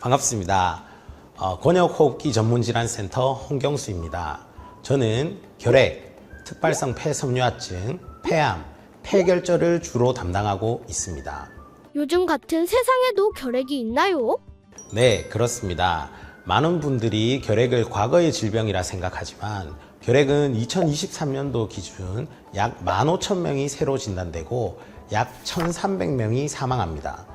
반갑습니다. 권역호흡기 전문질환센터 홍경수입니다. 저는 결핵, 특발성 폐섬유화증, 폐암, 폐결절을 주로 담당하고 있습니다. 요즘 같은 세상에도 결핵이 있나요? 네, 그렇습니다. 많은 분들이 결핵을 과거의 질병이라 생각하지만 결핵은 2023년도 기준 약 15,000명이 새로 진단되고 약 1,300명이 사망합니다.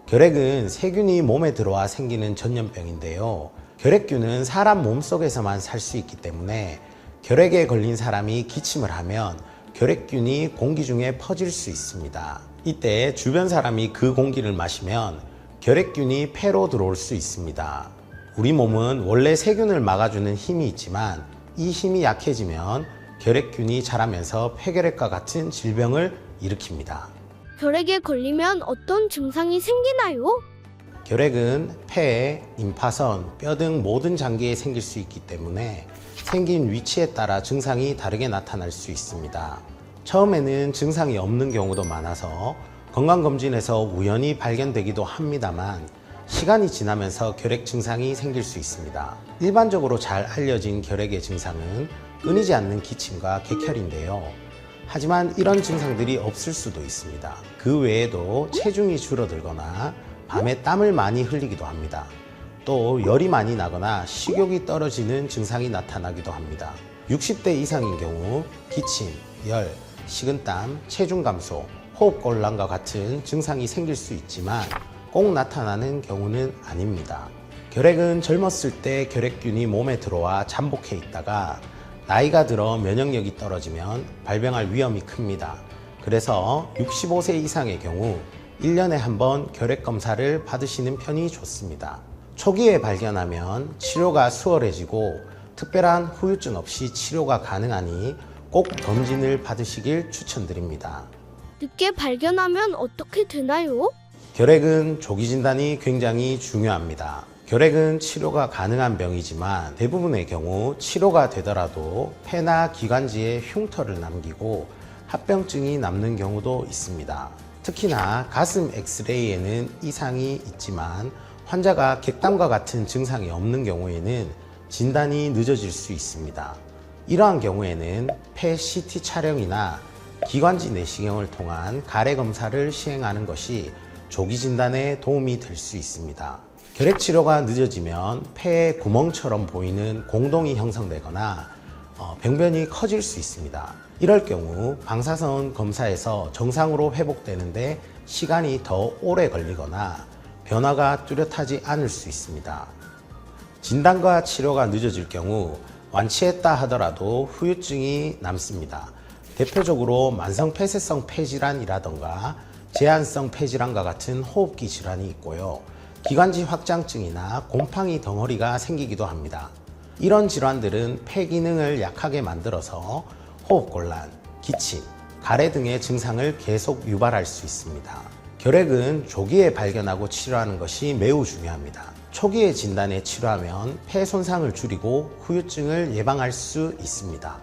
결핵은 세균이 몸에 들어와 생기는 전염병인데요. 결핵균은 사람 몸속에서만 살 수 있기 때문에 결핵에 걸린 사람이 기침을 하면 결핵균이 공기 중에 퍼질 수 있습니다. 이때 주변 사람이 그 공기를 마시면 결핵균이 폐로 들어올 수 있습니다. 우리 몸은 원래 세균을 막아주는 힘이 있지만 이 힘이 약해지면 결핵균이 자라면서 폐결핵과 같은 질병을 일으킵니다. 결핵에 걸리면 어떤 증상이 생기나요? 결핵은 폐, 임파선, 뼈 등 모든 장기에 생길 수 있기 때문에 생긴 위치에 따라 증상이 다르게 나타날 수 있습니다. 처음에는 증상이 없는 경우도 많아서 건강검진에서 우연히 발견되기도 합니다만 시간이 지나면서 결핵 증상이 생길 수 있습니다. 일반적으로 잘 알려진 결핵의 증상은 끊이지 않는 기침과 객혈인데요. 하지만 이런 증상들이 없을 수도 있습니다. 그 외에도 체중이 줄어들거나 밤에 땀을 많이 흘리기도 합니다. 또 열이 많이 나거나 식욕이 떨어지는 증상이 나타나기도 합니다. 60대 이상인 경우 기침, 열, 식은땀, 체중 감소, 호흡곤란과 같은 증상이 생길 수 있지만 꼭 나타나는 경우는 아닙니다. 결핵은 젊었을 때 결핵균이 몸에 들어와 잠복해 있다가 나이가 들어 면역력이 떨어지면 발병할 위험이 큽니다. 그래서 65세 이상의 경우 1년에 한 번 결핵 검사를 받으시는 편이 좋습니다. 초기에 발견하면 치료가 수월해지고 특별한 후유증 없이 치료가 가능하니 꼭 검진을 받으시길 추천드립니다. 늦게 발견하면 어떻게 되나요? 결핵은 조기 진단이 굉장히 중요합니다. 결핵은 치료가 가능한 병이지만 대부분의 경우 치료가 되더라도 폐나 기관지에 흉터를 남기고 합병증이 남는 경우도 있습니다. 특히나 가슴 엑스레이에는 이상이 있지만 환자가 객담과 같은 증상이 없는 경우에는 진단이 늦어질 수 있습니다. 이러한 경우에는 폐 CT 촬영이나 기관지 내시경을 통한 가래 검사를 시행하는 것이 조기 진단에 도움이 될 수 있습니다. 결핵 치료가 늦어지면 폐에 구멍처럼 보이는 공동이 형성되거나 병변이 커질 수 있습니다. 이럴 경우 방사선 검사에서 정상으로 회복되는데 시간이 더 오래 걸리거나 변화가 뚜렷하지 않을 수 있습니다. 진단과 치료가 늦어질 경우 완치했다 하더라도 후유증이 남습니다. 대표적으로 만성폐쇄성 폐질환이라던가 제한성 폐질환과 같은 호흡기 질환이 있고요. 기관지 확장증이나 곰팡이 덩어리가 생기기도 합니다. 이런 질환들은 폐 기능을 약하게 만들어서 호흡곤란, 기침, 가래 등의 증상을 계속 유발할 수 있습니다. 결핵은 조기에 발견하고 치료하는 것이 매우 중요합니다. 초기에 진단에 치료하면 폐 손상을 줄이고 후유증을 예방할 수 있습니다.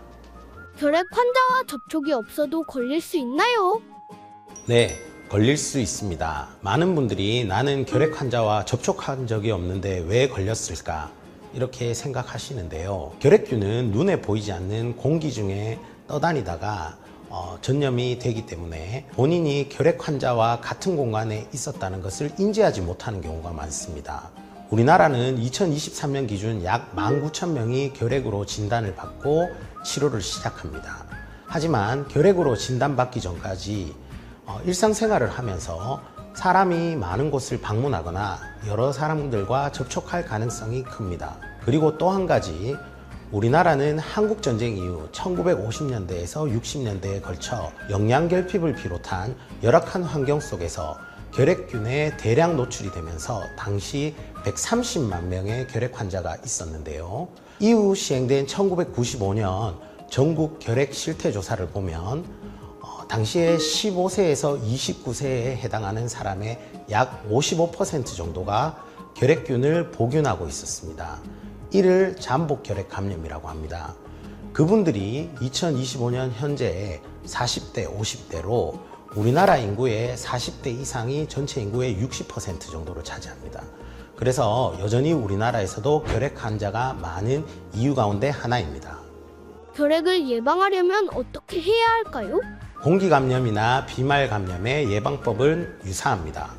결핵 환자와 접촉이 없어도 걸릴 수 있나요? 네, 걸릴 수 있습니다. 많은 분들이 나는 결핵 환자와 접촉한 적이 없는데 왜 걸렸을까? 이렇게 생각하시는데요. 결핵균은 눈에 보이지 않는 공기 중에 떠다니다가 전염이 되기 때문에 본인이 결핵 환자와 같은 공간에 있었다는 것을 인지하지 못하는 경우가 많습니다. 우리나라는 2023년 기준 약 19,000명이 결핵으로 진단을 받고 치료를 시작합니다. 하지만 결핵으로 진단받기 전까지 일상생활을 하면서 사람이 많은 곳을 방문하거나 여러 사람들과 접촉할 가능성이 큽니다. 그리고 또 한 가지, 우리나라는 한국전쟁 이후 1950년대에서 60년대에 걸쳐 영양결핍을 비롯한 열악한 환경 속에서 결핵균에 대량 노출이 되면서 당시 130만 명의 결핵 환자가 있었는데요. 이후 시행된 1995년 전국 결핵 실태조사를 보면 당시에 15세에서 29세에 해당하는 사람의 약 55% 정도가 결핵균을 복균하고 있었습니다. 이를 잠복 결핵 감염이라고 합니다. 그분들이 2025년 현재 40대, 50대로 우리나라 인구의 40대 이상이 전체 인구의 60% 정도를 차지합니다. 그래서 여전히 우리나라에서도 결핵 환자가 많은 이유 가운데 하나입니다. 결핵을 예방하려면 어떻게 해야 할까요? 공기 감염이나 비말 감염의 예방법은 유사합니다.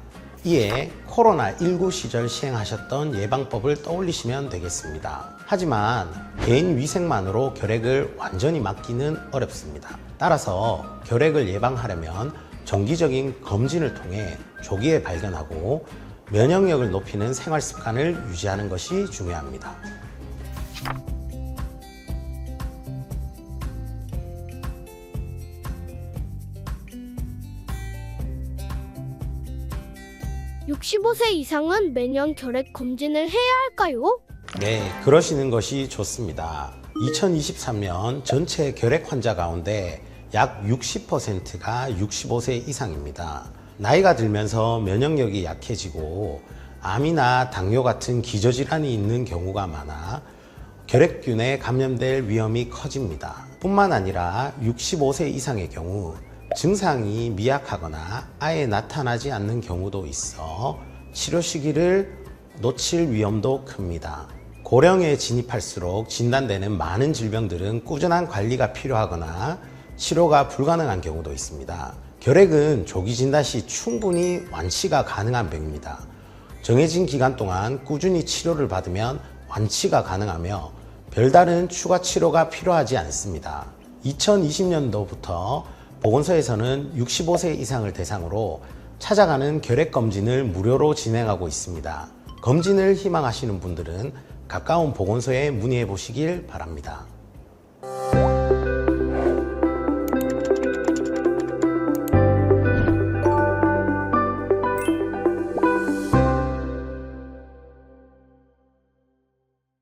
이에 코로나19 시절 시행하셨던 예방법을 떠올리시면 되겠습니다. 하지만 개인 위생만으로 결핵을 완전히 막기는 어렵습니다. 따라서 결핵을 예방하려면 정기적인 검진을 통해 조기에 발견하고 면역력을 높이는 생활 습관을 유지하는 것이 중요합니다. (65세) 이상은 매년 결핵 검진을 해야 할까요? 네, 그러시는 것이 좋습니다. 2023년 전체 결핵 환자 가운데 약 60%가 65세 이상입니다. 나이가 들면서 면역력이 약해지고 암이나 당뇨 같은 기저질환이 있는 경우가 많아 결핵균에 감염될 위험이 커집니다. 뿐만 아니라 65세 이상의 경우 증상이 미약하거나 아예 나타나지 않는 경우도 있어 치료 시기를 놓칠 위험도 큽니다. 고령에 진입할수록 진단되는 많은 질병들은 꾸준한 관리가 필요하거나 치료가 불가능한 경우도 있습니다. 결핵은 조기 진단 시 충분히 완치가 가능한 병입니다. 정해진 기간 동안 꾸준히 치료를 받으면 완치가 가능하며 별다른 추가 치료가 필요하지 않습니다. 2020년도부터 보건소에서는 65세 이상을 대상으로 찾아가는 결핵 검진을 무료로 진행하고 있습니다. 검진을 희망하시는 분들은 가까운 보건소에 문의해 보시길 바랍니다.